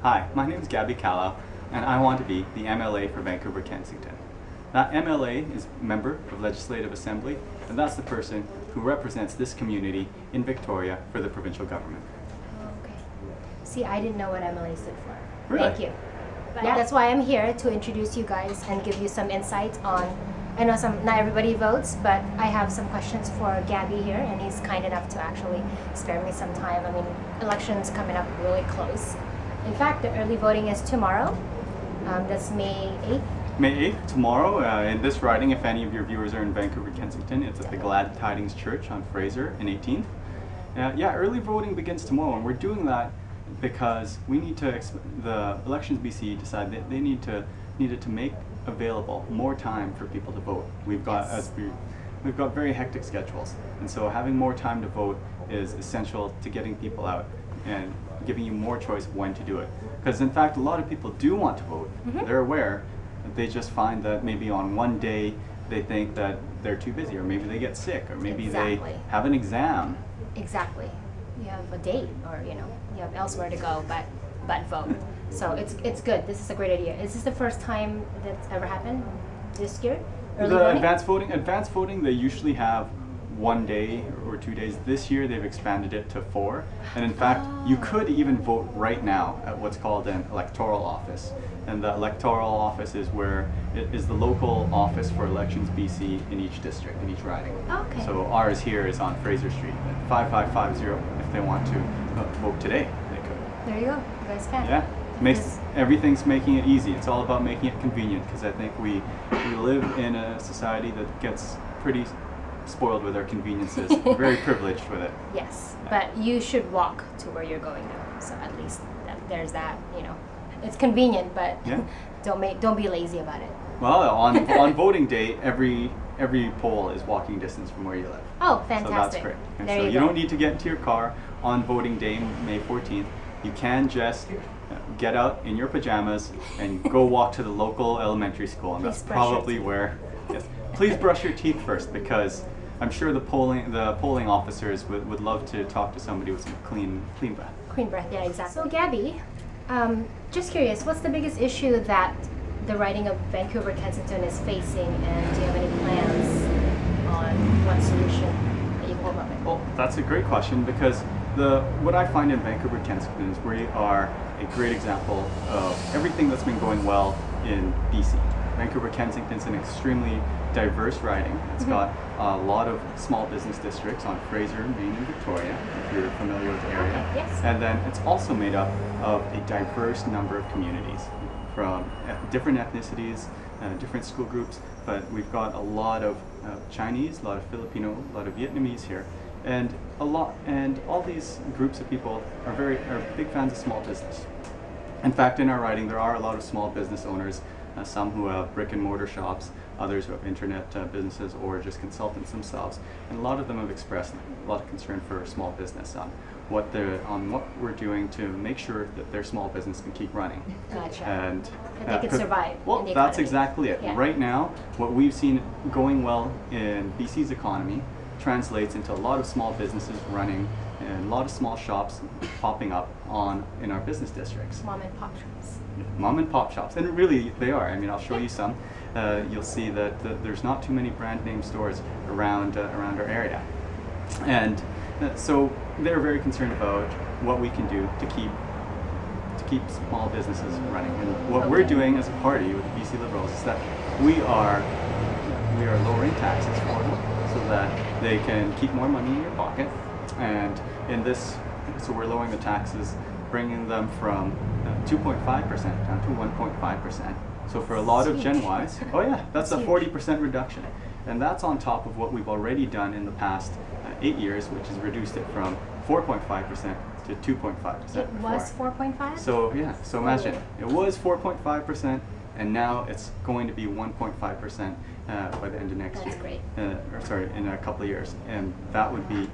Hi, my name is Gabby Callow, and I want to be the MLA for Vancouver-Kensington. That MLA is Member of Legislative Assembly, and that's the person who represents this community in Victoria for the provincial government. Okay. See, I didn't know what MLA stood for. Really? Thank you. But that's why I'm here, to introduce you guys and give you some insight on, I know not everybody votes, but I have some questions for Gabby here, and he's kind enough to actually spare me some time. I mean, election's coming up really close. In fact, the early voting is tomorrow. That's May 8th. May 8th, tomorrow, in this riding, if any of your viewers are in Vancouver-Kensington, it's at the Glad Tidings Church on Fraser and 18th. Yeah, early voting begins tomorrow, and we're doing that because we need to, the Elections BC decided that they needed to make available more time for people to vote. We've got, we've got very hectic schedules, and so having more time to vote is essential to getting people out and giving you more choice of when to do it. Because in fact, a lot of people do want to vote. They're aware, they just find that maybe on one day they think that they're too busy, or maybe they get sick, or maybe they have an exam. Exactly. You have a date, or you have elsewhere to go, but vote. So it's good. This is a great idea. Is this the first time that's ever happened this year? Early voting? Advanced voting, they usually have 1 day or 2 days. This year they've expanded it to 4. And in fact, you could even vote right now at what's called an electoral office. And the electoral office is where it is the local office for Elections BC in each district, in each riding. Okay. So ours here is on Fraser Street at 5550. If they want to vote today, they could. There you go. You guys can. Yeah. Everything's making it easy. It's all about making it convenient, because I think we live in a society that gets pretty spoiled with our conveniences, very privileged with it. Yes, but you should walk to where you're going now. So at least there's that, It's convenient, but don't be lazy about it. Well, on voting day, every poll is walking distance from where you live. Oh, fantastic. So that's great. And so you don't need to get into your car on voting day, May 14th. You can just get out in your pajamas and go walk to the local elementary school, and that's probably where. Yes, please brush your teeth first, because I'm sure the polling officers would love to talk to somebody with some clean breath. Clean breath, yeah, exactly. So Gabby, just curious, what's the biggest issue that the riding of Vancouver-Kensington is facing, and do you have any plans on what solution that you come up with? Well, that's a great question, because what I find in Vancouver-Kensington is we are a great example of everything that's been going well in BC. Vancouver-Kensington is an extremely diverse riding. It's got a lot of small business districts on Fraser, Maine, and Victoria, if you're familiar with the area. Okay, yes. And then it's also made up of a diverse number of communities from different ethnicities, different school groups, but we've got a lot of Chinese, a lot of Filipino, a lot of Vietnamese here, and all these groups of people are big fans of small business. In fact, in our riding, there are a lot of small business owners, some who have brick and mortar shops, others who have internet businesses, or just consultants themselves. And a lot of them have expressed a lot of concern for small business on what we're doing to make sure that their small business can keep running. Gotcha. And that they can survive. Well, that's exactly it. Yeah. Right now, what we've seen going well in BC's economy translates into a lot of small businesses running, and a lot of small shops popping up in our business districts. Mom and pop shops. Mom and pop shops, and really they are. I mean, I'll show you some. You'll see that there's not too many brand name stores around our area, and so they're very concerned about what we can do to keep small businesses running. And what we're doing as a party with the BC Liberals is that we are lowering taxes for them, so that they can keep more money in your pocket. And so we're lowering the taxes, bringing them from 2.5% down to 1.5%. So for a lot of Gen Ys, oh yeah, that's a 40% reduction. And that's on top of what we've already done in the past 8 years, which has reduced it from 4.5% to 2.5%. It was 4.5? So yeah, so imagine, it was 4.5%, and now it's going to be 1.5% by the end of next year. That's great. Or sorry, in a couple of years. And that would be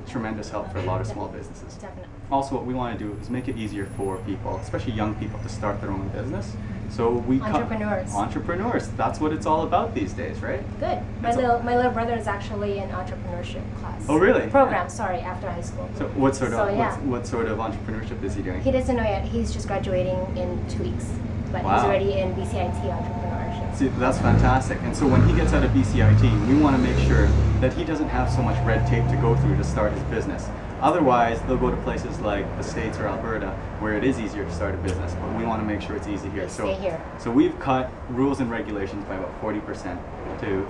tremendous help for a lot of small businesses. Definitely. Also, what we want to do is make it easier for people, especially young people, to start their own business. So we entrepreneurs. That's what it's all about these days, right? Good. My little brother is actually in entrepreneurship class. Oh, really? Program. Sorry, after high school. So what sort of entrepreneurship is he doing? He doesn't know yet. He's just graduating in 2 weeks, but Wow. he's already in BCIT entrepreneurship. See, that's fantastic. And so when he gets out of BCIT, we want to make sure that he doesn't have so much red tape to go through to start his business. Otherwise, they'll go to places like the States or Alberta where it is easier to start a business, but we want to make sure it's easy here. Stay here. So we've cut rules and regulations by about 40%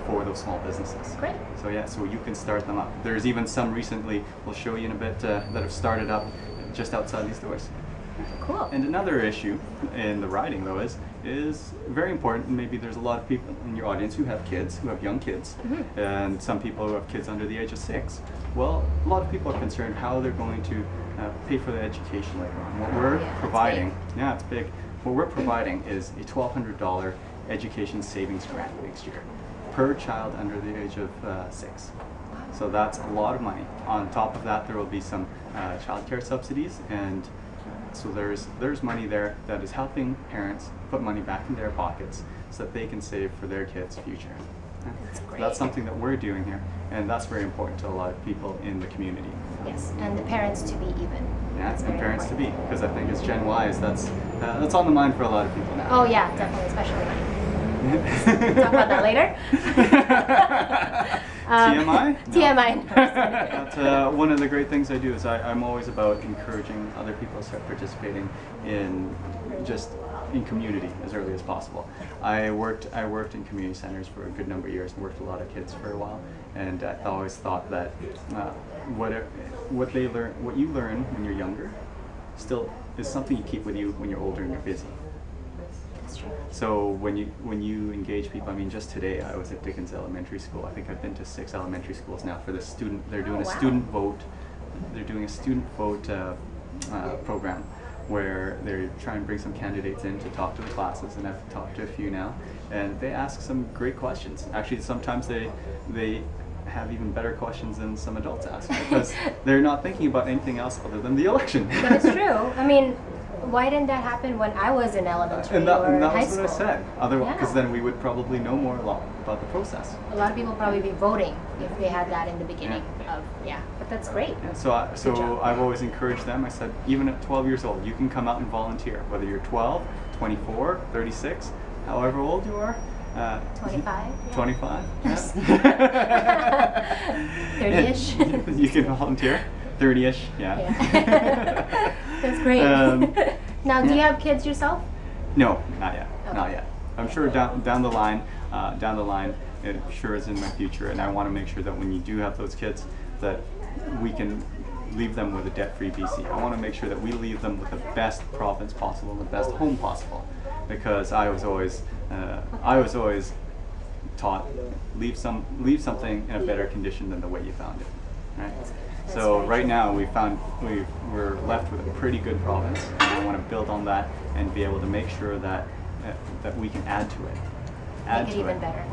for those small businesses. Great. So yeah, so you can start them up. There's even some recently, we'll show you in a bit, that have started up just outside these doors. Cool. And another issue in the riding though is very important. Maybe there's a lot of people in your audience who have kids, who have young kids, and some people who have kids under the age of 6. Well, a lot of people are concerned how they're going to pay for the education later on. What we're providing, it's big. What we're providing is a $1,200 education savings grant next year per child under the age of 6. So that's a lot of money. On top of that, there will be some childcare subsidies, and so there's money there that is helping parents put money back in their pockets so that they can save for their kids' future. That's great. That's something that we're doing here, and that's very important to a lot of people in the community. Yes, and the parents to be even. Yeah, and parents to be, because I think as Gen Ys, that's on the mind for a lot of people now. Oh yeah, definitely, especially. Talk about that later. TMI? TMI. But, one of the great things I do is I'm always about encouraging other people to start participating in in community as early as possible. I worked in community centers for a good number of years and worked with a lot of kids for a while, and I always thought that what you learn when you're younger still is something you keep with you when you're older and you're busy. So when you engage people, I mean, just today I was at Dickens Elementary School. I think I've been to 6 elementary schools now for the student. They're doing student vote. They're doing a student vote program where they're trying to bring some candidates in to talk to the classes, and I've talked to a few now, and they ask some great questions. Actually, sometimes they have even better questions than some adults ask because they're not thinking about anything else other than the election. That is true. I mean, why didn't that happen when I was in elementary and that or high was school? What I said. Otherwise, because then we would probably know more about the process. A lot of people probably be voting if they had that in the beginning but that's great. Yeah, so I've always encouraged them. I said, even at 12 years old, you can come out and volunteer, whether you're 12, 24, 36, however old you are. 25. 25. Yes. 30-ish. You can volunteer. 30-ish. Yeah. That's great. Now, do you have kids yourself? No, not yet. Okay. Not yet. I'm sure down the line, it sure is in my future, and I want to make sure that when you do have those kids, that we can leave them with a debt-free BC. I want to make sure that we leave them with the best province possible and the best home possible, because I was always taught leave something in a better condition than the way you found it. Right. So right now we're left with a pretty good province, and I want to build on that and be able to make sure that we can add to it. Make it even better.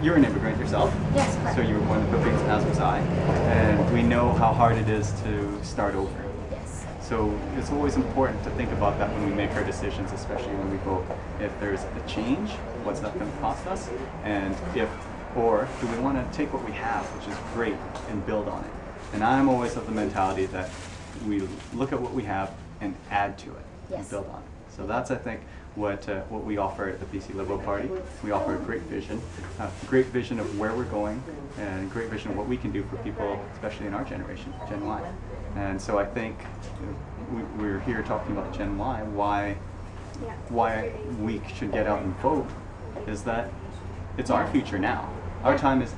You're an immigrant yourself. Yes, correct. So you were born in the Philippines, as was I, and we know how hard it is to start over. Yes. So it's always important to think about that when we make our decisions, especially when we vote. If there's a change, what's that going to cost us? And or do we want to take what we have, which is great, and build on it? And I'm always of the mentality that we look at what we have and add to it and build on it. So that's, I think, what we offer at the BC Liberal Party. We offer a great vision of where we're going, and a great vision of what we can do for people, especially in our generation, Gen Y. And so I think we're here talking about Gen Y. Why we should get out and vote is that it's our future now. Our time is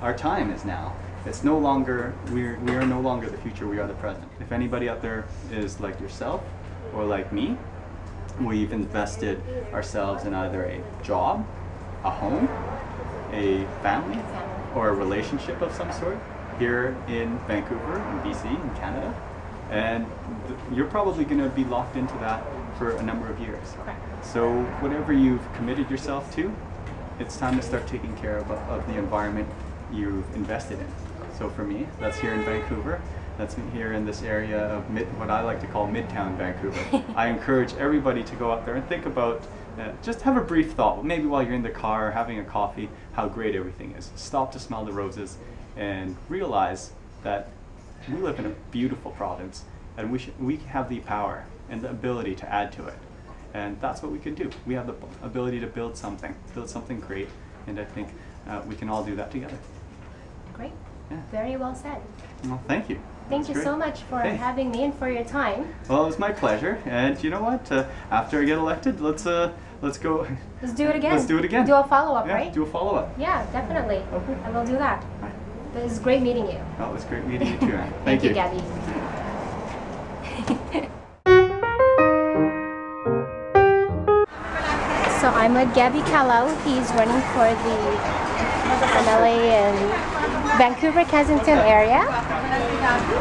now. It's no longer we are no longer the future. We are the present. If anybody out there is like yourself or like me, we've invested ourselves in either a job, a home, a family, or a relationship of some sort here in Vancouver, in BC, in Canada. And you're probably going to be locked into that for a number of years. So whatever you've committed yourself to, it's time to start taking care of the environment you've invested in. So for me, that's here in Vancouver. that's here in this area of what I like to call Midtown Vancouver. I encourage everybody to go out there and think about, just have a brief thought, maybe while you're in the car having a coffee, how great everything is. Stop to smell the roses and realize that we live in a beautiful province, and we have the power and the ability to add to it. And that's what we can do. We have the ability to build something great, and I think we can all do that together. Great. Yeah. Very well said. Well, thank you. Thank you so much for having me and for your time. Well, it was my pleasure. And you know what? After I get elected, let's go. Let's do it again. Let's do it again. Do a follow-up, yeah, right? Do a follow-up. Yeah, definitely. Okay. I will do that. Right. It was great meeting you. Oh, it was great meeting you too, Anne. Thank you, Gabby. So I'm with Gabby Kalau. He's running for the MLA in Vancouver-Kensington area,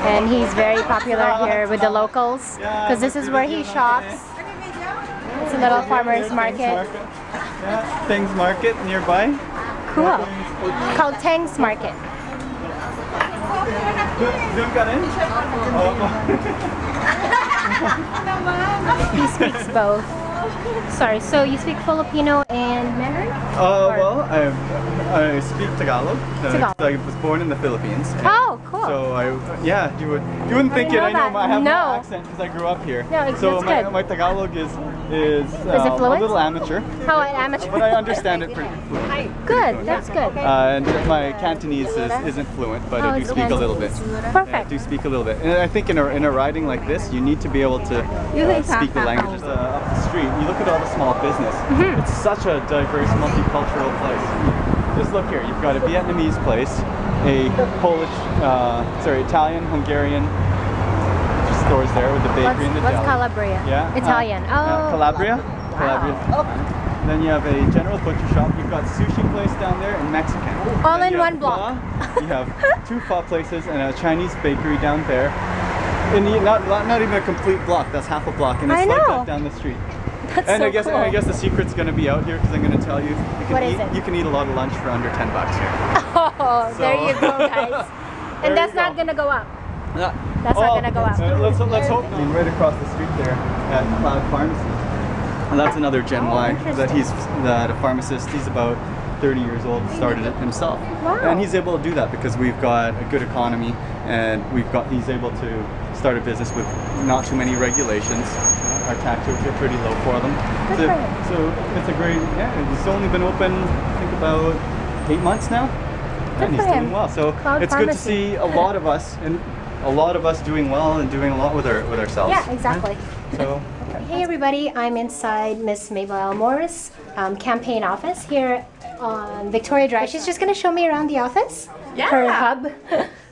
and he's very popular here with the locals because this is where he shops. It's a little farmer's market. Yeah, Teng's Market nearby. Cool. Called Teng's Market. Zoom got in? He speaks both. Sorry, so you speak Filipino and Mandarin? Well, I speak Tagalog. Tagalog. I was born in the Philippines. Oh, cool. So you wouldn't think it. I know I have no accent because I grew up here. No, so good. my Tagalog is it fluent? a little amateur. Oh, an amateur. But I understand it pretty fluently. Good, that's good. And my Cantonese isn't fluent, but I do speak a little bit. Perfect. I do speak a little bit. And I think in a riding like this, you need to be able to speak the languages up the street. You look at all the small business. It's such a diverse, multicultural place. Just look here. You've got a Vietnamese place, a Polish, Italian, Hungarian stores there with the bakery and the deli. What's Calabria? Yeah. Italian. Calabria. Wow. Then you have a general butcher shop. You've got sushi place down there and Mexican. All in one block. You have 2 pho places and a Chinese bakery down there. And not even a complete block. That's half a block, and it's like that down the street. That's and so cool. I guess the secret's going to be out here because I'm going to tell you. You can eat a lot of lunch for under $10 here. Oh, so. There you go, guys. And that's not going to go up. That's not going to go up. Let's hope. I mean, right across the street there at Cloud Pharmacy. And that's another Gen Y that a pharmacist. He's about 30 years old, started it himself. Wow. And he's able to do that because we've got a good economy, and he's able to start a business with not too many regulations. Our tax rates are pretty low for them. So it's a great, it's only been open, I think, about 8 months now. And he's doing well. So it's good to see a lot of us doing well and doing a lot with ourselves. Yeah, exactly. So. Hey everybody, I'm inside Miss Mabel L. Morris campaign office here on Victoria Drive. She's just going to show me around the office, her hub.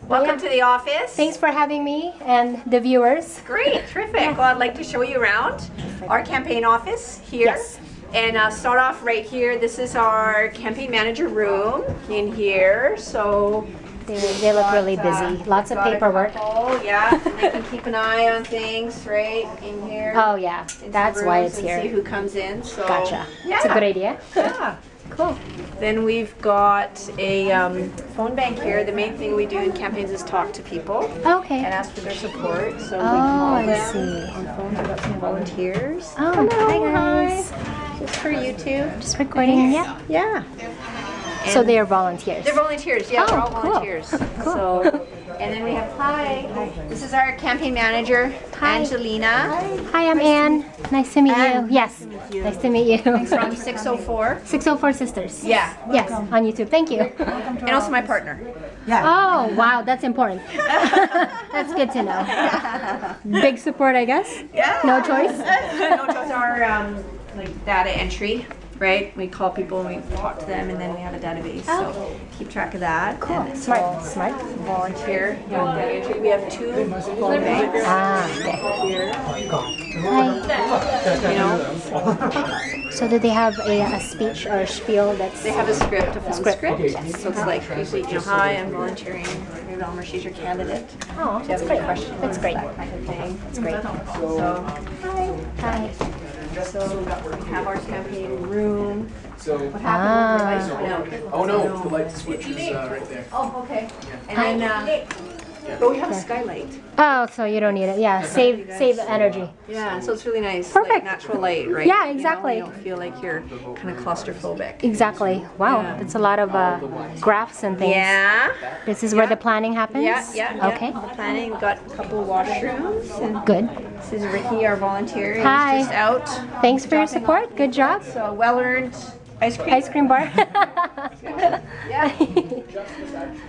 Welcome to the office. Thanks for having me and the viewers. Great, terrific. Well, I'd like to show you around our campaign office here. Yes. And I'll start off right here. This is our campaign manager room in here. So they look really busy. Lots of paperwork. Oh yeah, and they can keep an eye on things right in here. Oh yeah, that's why it's here. See who comes in. So gotcha. Yeah. It's a good idea. Yeah. Cool. Then we've got a phone bank here. The main thing we do in campaigns is talk to people. Okay. And ask for their support. So we call them on phone. We've got some volunteers. Oh, hello, hi guys. Just for you two. Just recording. Yeah. Yeah. So they are volunteers. They're volunteers. Yeah, they're all cool. volunteers. Cool. So, and then we have This is our campaign manager, Angelina. Hi, I'm Anne. Nice to meet you. Yes. Nice to meet you. From 604. 604 Sisters. Yeah. Yes, on YouTube. Thank you. And also my partner. Yeah. Oh, wow, that's important. That's good to know. Big support, I guess. Yeah. No choice. No choice. Our like data entry. Right? We call people and we talk to them, and then we have a database. So keep track of that. Cool. And Smart. Volunteer. Data entry. We have 2 phone banks. Here. Hi. You know. So do they have a speech or a spiel that's... They have a script, a phone script. So it's like, usually, hi, I'm volunteering. Maybe Elmer, she's your candidate. Oh, that's great. That's great. That kind of thing. That's great. So, Hi. So we have our campaign room. So what happened when the lights went out? Oh no, the light switch is right there. Oh, okay. And then But we have a skylight. Oh, so you don't need it. Yeah, save energy. Yeah, so it's really nice. Perfect. Like natural light, right? Yeah, exactly. You don't feel like you're kind of claustrophobic. Exactly. Wow, Yeah. that's a lot of graphs and things. Yeah. This is where the planning happens? Yeah. Okay. Planning, got a couple washrooms. And Good. this is Ricky, our volunteer. He's Hi. just out. Thanks for your dropping support. Good job. So well-earned ice cream. Ice cream bar. Yeah.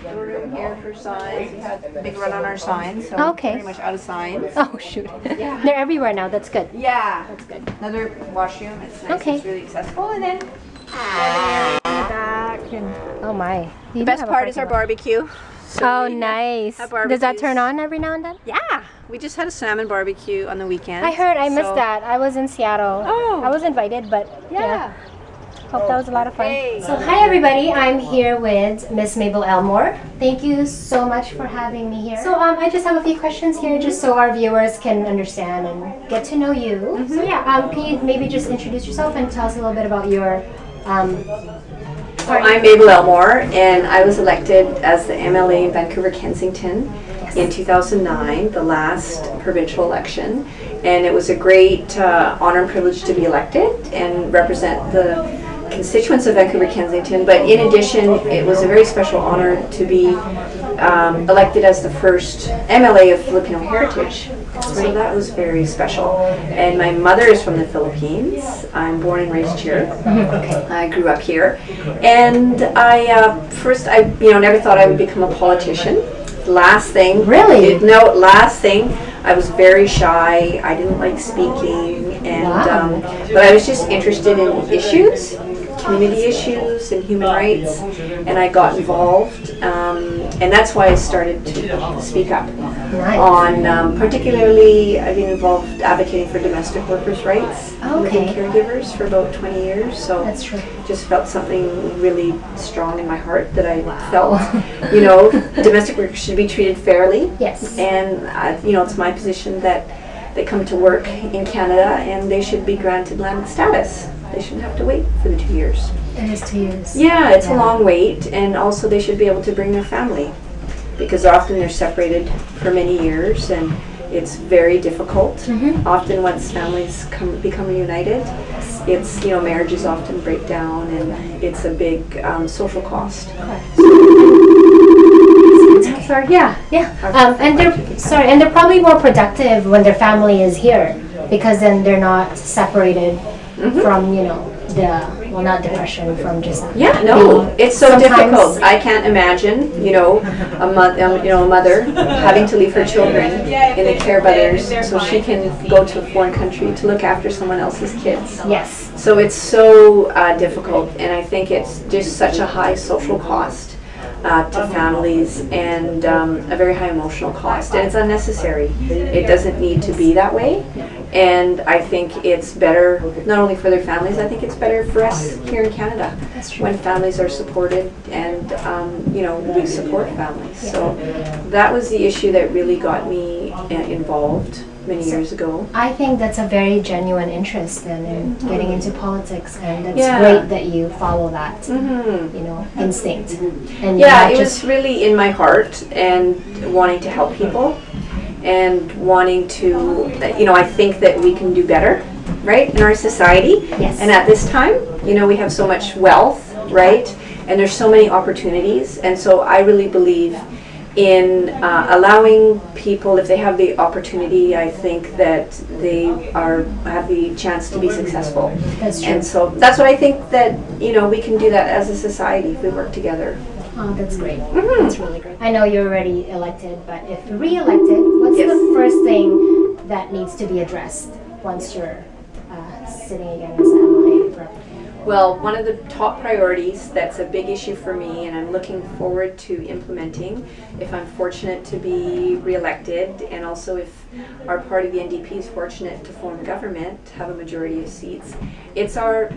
Little room here for signs. We had a big run on our signs, so Okay. pretty much out of signs. Oh, shoot. They're everywhere now. That's good. Yeah, that's good. Another washroom. It's nice. Okay. It's really accessible. And then in the back. And Oh, my. You the do best have a part is our parking barbecue. lot. Oh, nice. have Does that barbecues. turn on every now and then? Yeah, we just had a salmon barbecue on the weekend. I heard. I missed so- that. I was in Seattle. Oh. I was invited, but Yeah. Hope that was a lot of fun. Hey. So hi everybody, I'm here with Miss Mabel Elmore. Thank you so much for having me here. So I just have a few questions here just so our viewers can understand and get to know you. So yeah, can you maybe just introduce yourself and tell us a little bit about your So I'm Mabel Elmore, and I was elected as the MLA in Vancouver-Kensington in 2009, the last provincial election. And it was a great honor and privilege to be elected and represent the constituents of Vancouver-Kensington. But in addition, it was a very special honor to be elected as the first MLA of Filipino heritage. So that was very special. And my mother is from the Philippines. I'm born and raised here. I grew up here. And first I never thought I would become a politician. Last thing. Really? No, last thing. I was very shy. I didn't like speaking. And Wow. but I was just interested in issues, community issues and human rights, and I got involved, and that's why I started to speak up Nice. on, particularly I've been involved advocating for domestic workers' rights, living Okay. caregivers for about 20 years, so That's true. just felt something really strong in my heart that I felt, domestic workers should be treated fairly, Yes. and it's my position that they come to work in Canada and they should be granted land status. They shouldn't have to wait for the 2 years. It is 2 years. Yeah, it's a long wait, and also they should be able to bring their family, because often they're separated for many years, and it's very difficult. Often once families become reunited, it's, marriages often break down, and it's a big social cost. Sorry. Yeah. And they're probably more productive when their family is here, because then they're not separated from not depression, from just Yeah, no, it's so sometimes- difficult. I can't imagine, a mother having to leave her children in the care of others so she can go to a foreign country to look after someone else's kids. Yes. So it's so difficult, and I think it's just such a high social cost to families, and a very high emotional cost, and it's unnecessary. It doesn't need to be that way, and I think it's better not only for their families, I think it's better for us here in Canada when families are supported, and we support families. So that was the issue that really got me involved many years ago. I think that's a very genuine interest then in getting into politics, and it's Yeah. great that you follow that, instinct. And Yeah, not it just was really in my heart, and wanting to help people, and wanting to, I think that we can do better, right, in our society. Yes. And at this time, we have so much wealth, right, and there's so many opportunities, and so I really believe in allowing people, if they have the opportunity, I think that they have the chance to be successul. That's true. And so that's what I think that, we can do that as a society if we work together. Oh, that's great. That's really great. I know you're already elected, but if re-elected, what's Yes. the first thing that needs to be addressed once you're sitting again as an MLA rep? Well, one of the top priorities that's a big issue for me, and I'm looking forward to implementing if I'm fortunate to be re-elected, and also if our party, the NDP, is fortunate to form government, have a majority of seats. It's our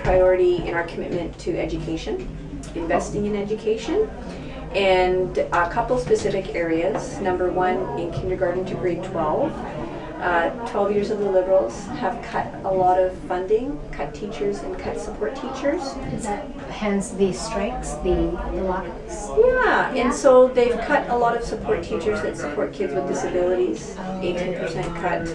priority in our commitment to education, investing in education, and a couple specific areas. Number one, in kindergarten to grade 12. 12 years of the Liberals have cut a lot of funding, cut teachers and cut support teachers. Is that hence the strikes, the lockouts? Yeah, and so they've cut a lot of support teachers that support kids with disabilities, 18% cut.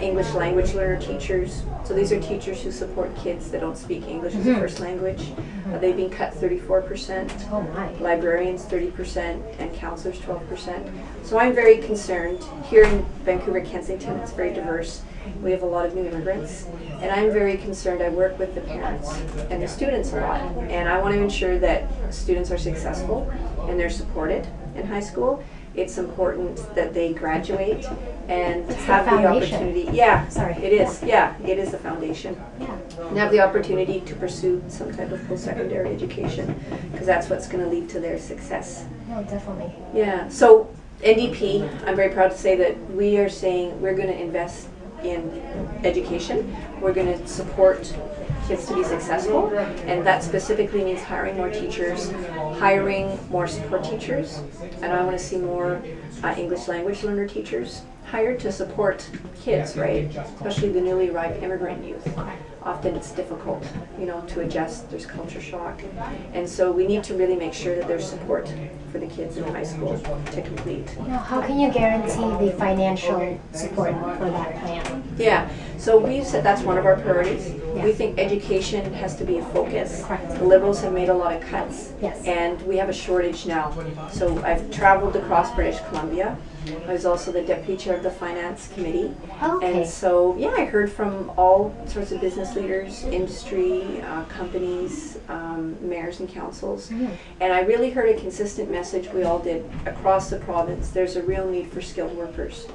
English language learner teachers. So these are teachers who support kids that don't speak English as a first language. They've been cut 34%. Oh my. Librarians 30% and counselors 12%. So I'm very concerned. Here in Vancouver-Kensington, it's very diverse. We have a lot of new immigrants, and I'm very concerned. I work with the parents and the students a lot, and I want to ensure that students are successful and they're supported in high school. It's important that they graduate and have the opportunity. Yeah, sorry. It is. Yeah, it is the foundation. Yeah. And have the opportunity to pursue some type of post-secondary education, because that's what's going to lead to their success. No, definitely. Yeah. So NDP, I'm very proud to say that we are saying we're going to invest in education. We're going to support kids to be successful, and that specifically means hiring more teachers, hiring more support teachers, and I want to see more English language learner teachers hired to support kids, right? Especially the newly arrived immigrant youth. Often it's difficult, you know, to adjust. There's culture shock, and so we need to really make sure that there's support for the kids in high school to complete. Now, how can you guarantee the financial support for that plan? Yeah, so we've said that's one of our priorities. Yeah. We think education has to be a focus. Correct. The Liberals have made a lot of cuts, Yes. and we have a shortage now. So I've traveled across British Columbia. I was also the deputy chair of the finance committee. Okay. And so, yeah, I heard from all sorts of business leaders, industry, companies, mayors and councils. And I really heard a consistent message, we all did, across the province. There's a real need for skilled workers.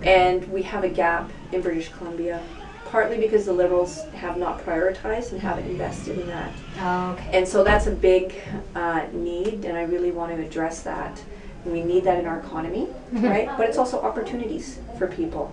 And we have a gap in British Columbia, partly because the Liberals have not prioritized and haven't invested in that. Okay. And so that's a big need, and I really want to address that. We need that in our economy, right? But it's also opportunities for people.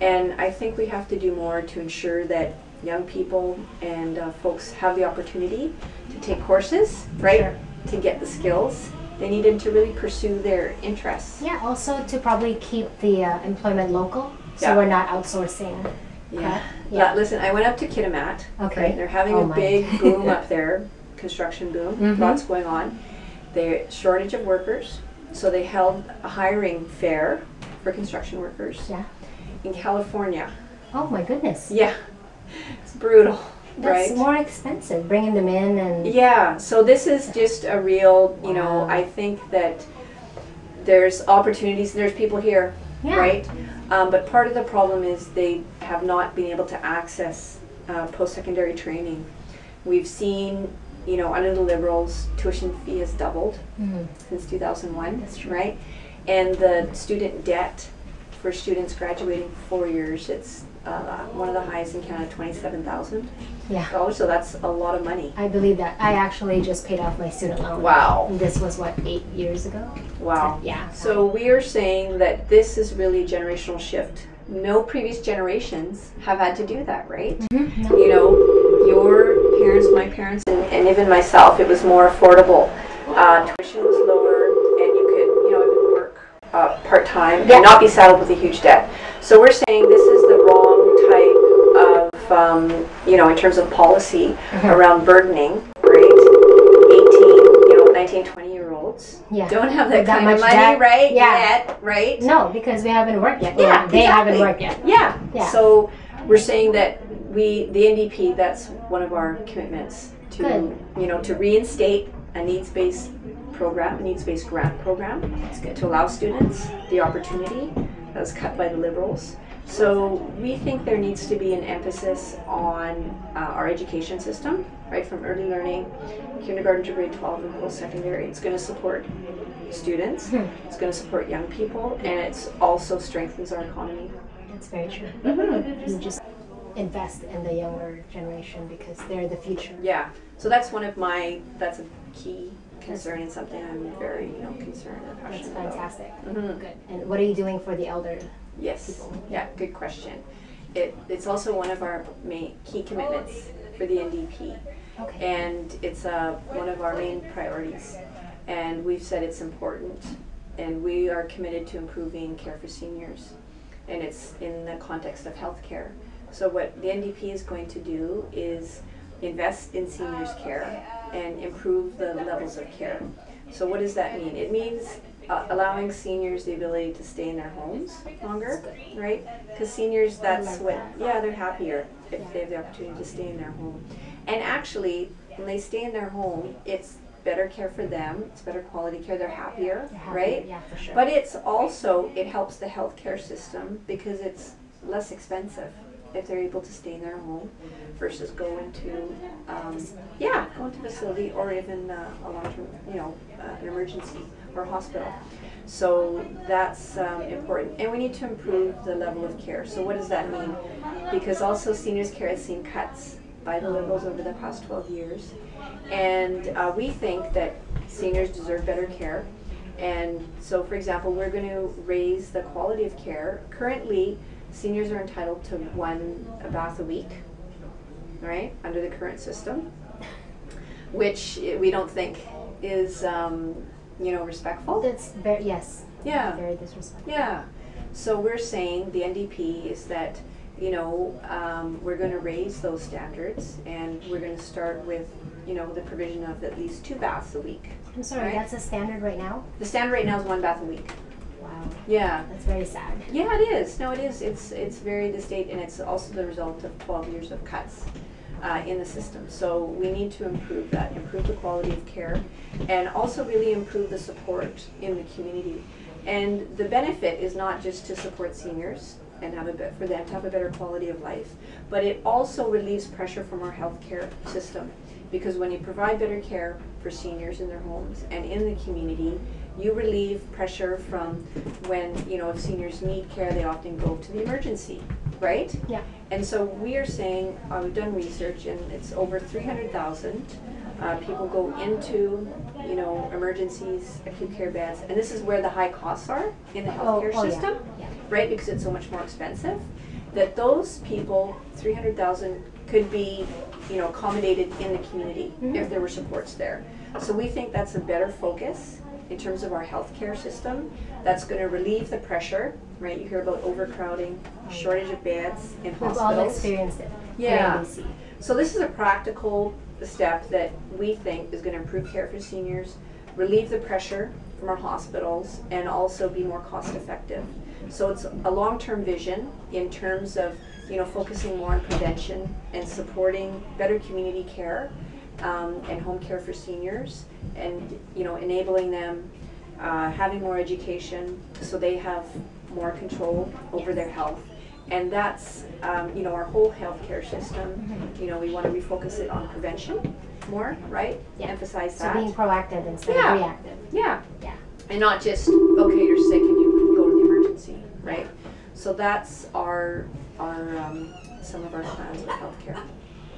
And I think we have to do more to ensure that young people and folks have the opportunity to take courses, right? Sure. To get the skills they need and to really pursue their interests. Yeah, also to probably keep the employment local, so Yeah. we're not outsourcing. Yeah. Yeah. Listen, I went up to Kitimat. Okay. Right? They're having a my. big boom up there, construction boom, lots going on. There's shortage of workers, so they held a hiring fair for construction workers Yeah. in California. Oh my goodness. Yeah, it's brutal, That's right? more expensive, bringing them in and... Yeah, so this is just a real, you know, Wow. I think that there's opportunities, there's people here, Yeah. right? But part of the problem is they have not been able to access post-secondary training. We've seen, you know, under the Liberals, tuition fee has doubled since 2001, That's true. right? And the student debt for students graduating 4 years, it's one of the highest in Canada, $27,000. Yeah. So that's a lot of money. I believe that. I actually just paid off my student loan. Wow. And this was, what, 8 years ago? Wow. Yeah. So we are saying that this is really a generational shift. No previous generations have had to do that, right? No. You know, your parents, my parents, and even myself, it was more affordable. Tuition was lower, and you could, you know, even work part-time and not be saddled with a huge debt. So we're saying this is the wrong type of, you know, in terms of policy around burdening, right? 19, 20-year-olds Yeah. don't have that That kind of much money, debt. right? Yeah. Yet, right? No, because we haven't worked yet. Yeah, Or they haven't exactly. worked yet. Yeah. Yeah. So we're saying that the NDP, that's one of our commitments to, Good. you know, to reinstate a needs-based program, a needs-based grant program, to allow students the opportunity that was cut by the Liberals. So we think there needs to be an emphasis on our education system, right, from early learning, kindergarten to grade 12 and post-secondary. It's going to support students, it's going to support young people, and it also strengthens our economy. That's very true. You just invest in the younger generation because they're the future. Yeah, so that's that's a key concern and something I'm very, you know, concerned and That's passionate about. fantastic. Mhm. Good. And what are you doing for the elder? Yes, yeah, good question. It's also one of our main key commitments for the NDP, Okay. and it's one of our main priorities. And we've said it's important, and we are committed to improving care for seniors. and it's in the context of healthcare. So what the NDP is going to do is invest in seniors' care and improve the levels of care. So what does that mean? It means allowing seniors the ability to stay in their homes longer, right? Because seniors, that's what, yeah, they're happier if they have the opportunity to stay in their home. And actually, when they stay in their home, it's better care for them, it's better quality care, they're happier, right? Yeah, for sure. But it's also, it helps the healthcare system because it's less expensive if they're able to stay in their home versus go into, go into facility or even a long-term, an emergency or hospital. So that's important. And we need to improve the level of care. So what does that mean? Because also seniors care has seen cuts by the Liberals over the past 12 years. And we think that seniors deserve better care. And so, for example, we're going to raise the quality of care. Currently, seniors are entitled to a bath a week, right, under the current system, which we don't think is, respectful. That's very, yes. Yeah. Very disrespectful. Yeah. So we're saying, the NDP, is that, we're going to raise those standards, and we're going to start with, the provision of at least 2 baths a week. I'm sorry, right? that's a standard right now? The standard right now is 1 bath a week. Wow. Yeah. That's very sad. Yeah, it is. No, it is. It's very the state, and it's also the result of 12 years of cuts in the system. So we need to improve that, improve the quality of care, and also really improve the support in the community. And the benefit is not just to support seniors and for them to have a better quality of life, but it also relieves pressure from our healthcare system. Because when you provide better care for seniors in their homes and in the community, you relieve pressure from when, if seniors need care, they often go to the emergency, right? Yeah. And so we are saying, we've done research, and it's over 300,000 people go into, emergencies, acute care beds, and this is where the high costs are in the healthcare system, yeah. right? Because it's so much more expensive. That those people, 300,000, could be, accommodated in the community if there were supports there. So we think that's a better focus in terms of our healthcare system. That's going to relieve the pressure, right? You hear about overcrowding, shortage of beds in hospitals. We've all experienced it. Yeah. So this is a practical step that we think is going to improve care for seniors, relieve the pressure from our hospitals, and also be more cost effective. So it's a long-term vision in terms of focusing more on prevention and supporting better community care and home care for seniors, and enabling them having more education so they have more control over their health. And that's our whole healthcare system. We want to refocus it on prevention more, right? Yeah. Emphasize So that. being proactive instead of reactive. Yeah. Yeah. And not just, okay, you're sick and you go to the emergency, right? So that's our some of our plans with healthcare.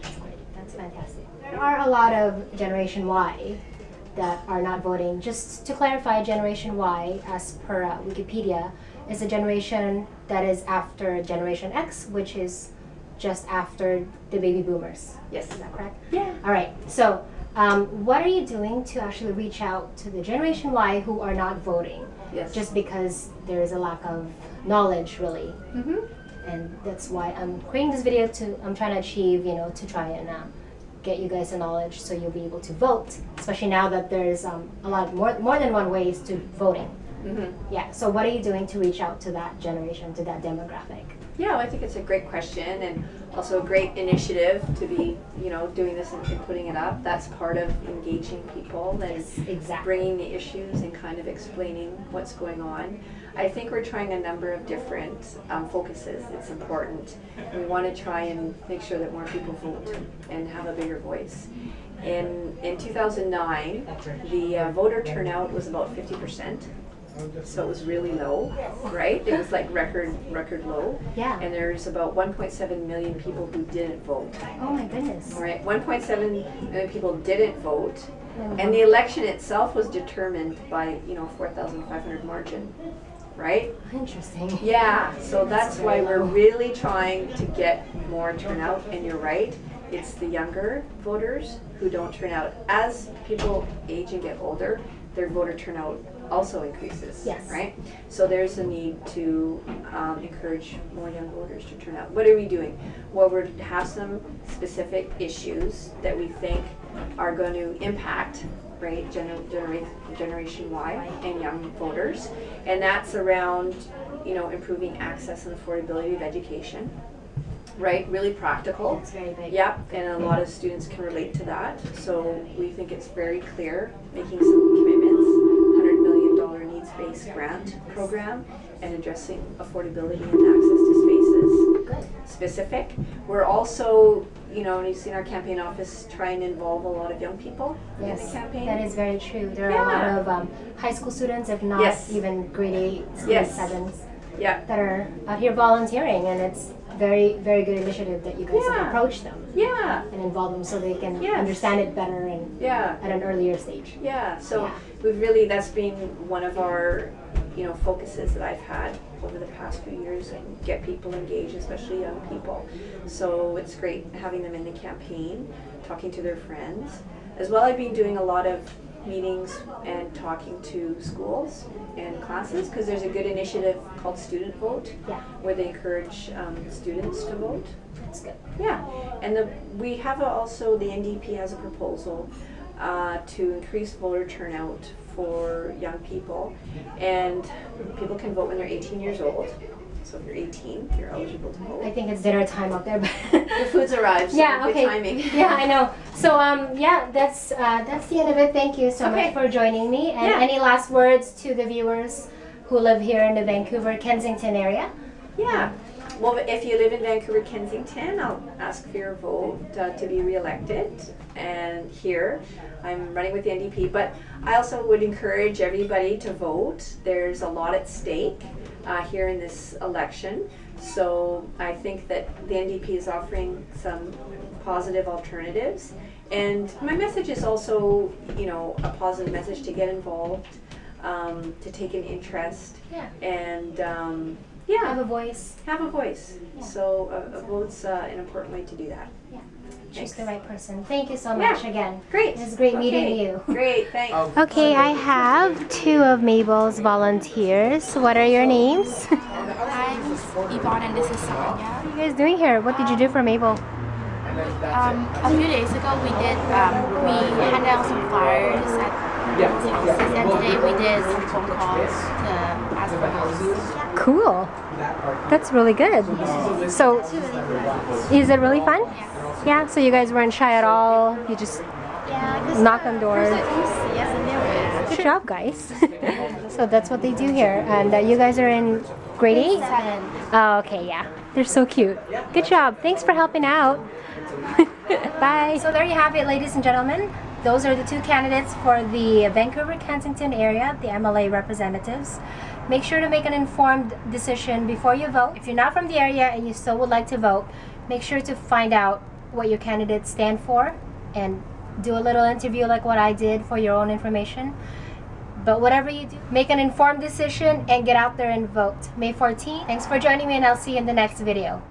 That's great. That's fantastic. There are a lot of Generation Y that are not voting. Just to clarify, Generation Y, as per Wikipedia, is a generation that is after Generation X, which is just after the baby boomers. Yes. Is that correct? Yeah. All right. So, what are you doing to actually reach out to the Generation Y who are not voting? Yes. Just because there is a lack of knowledge, really. Mm-hmm. And that's why I'm creating this video I'm trying to achieve, to try and get you guys the knowledge so you'll be able to vote, especially now that there's a lot more than one ways to voting. Mm-hmm. Yeah, so what are you doing to reach out to that generation, to that demographic? Yeah, well, I think it's a great question, and also a great initiative to be, doing this and putting it up. That's part of engaging people and Yes, exactly. bringing the issues and kind of explaining what's going on. I think we're trying a number of different focuses. It's important. We want to try and make sure that more people vote and have a bigger voice. In 2009, the voter turnout was about 50%. So it was really low, right? It was like record low. Yeah. And there's about 1.7 million people who didn't vote. Oh my goodness. All right, 1.7 million people didn't vote. And the election itself was determined by, 4,500 margin, right? Interesting. Yeah, so that's why we're really trying to get more turnout, and you're right. It's the younger voters who don't turn out. As people age and get older, their voter turnout also increases. Yes. Right? So there's a need to encourage more young voters to turn out. What are we doing? Well, we have some specific issues that we think are going to impact, right, Generation Y and young voters. And that's around, you know, improving access and affordability of education. Right, really practical. It's very big. Yep, and a lot of students can relate to that. So we think it's very clear, making some commitments, $100 million needs-based grant program, and addressing affordability and access to spaces. Good. Specific. We're also, you know, and you've seen our campaign office try and involve a lot of young people in the campaign. That is very true. There are a lot of high school students, if not even grade 8s, grade 7s, that are out here volunteering, and it's very, very good initiative that you guys have approached them and involve them so they can understand it better and at an earlier stage. So we've really, that's been one of our, you know, focuses that I've had over the past few years, and get people engaged, especially young people. So it's great having them in the campaign, talking to their friends. As well, I've been doing a lot of meetings and talking to schools and classes, because there's a good initiative called Student Vote, where they encourage students to vote. That's good. And we have also, the NDP has a proposal to increase voter turnout for young people, and people can vote when they're 18 years old. So if you're 18, you're eligible to vote. I think it's dinner time up there, but the food's arrived, so good timing. I know. So that's the end of it. Thank you so much for joining me. And any last words to the viewers who live here in the Vancouver-Kensington area? Well, if you live in Vancouver-Kensington, I'll ask for your vote to be re-elected. And here, I'm running with the NDP, but I also would encourage everybody to vote. There's a lot at stake here in this election. So I think that the NDP is offering some positive alternatives. And my message is also, you know, a positive message to get involved, to take an interest, and have a voice. Have a voice. So a vote's an important way to do that. Choose the right person. Thank you so much again. Great. It was great meeting you. Great, thanks. Okay, I have two of Mabel's volunteers. What are your names? I'm Yvonne and this is Sonia. What are you guys doing here? What did you do for Mabel? A few days ago we handed out some flyers at people's houses, and today we did some phone calls to ask for houses. Cool. That's really good. So, is it really fun? Yeah, so you guys weren't shy at all? You just knock on doors? Good job, guys. So that's what they do here. And you guys are in grade 8? 7. Oh, okay, yeah. They're so cute. Good job. Thanks for helping out. Bye. So there you have it, ladies and gentlemen. Those are the two candidates for the Vancouver-Kensington area, the MLA representatives. Make sure to make an informed decision before you vote. If you're not from the area and you still would like to vote, make sure to find out what your candidates stand for and do a little interview like what I did for your own information. But whatever you do, make an informed decision and get out there and vote. May 14th. Thanks for joining me, and I'll see you in the next video.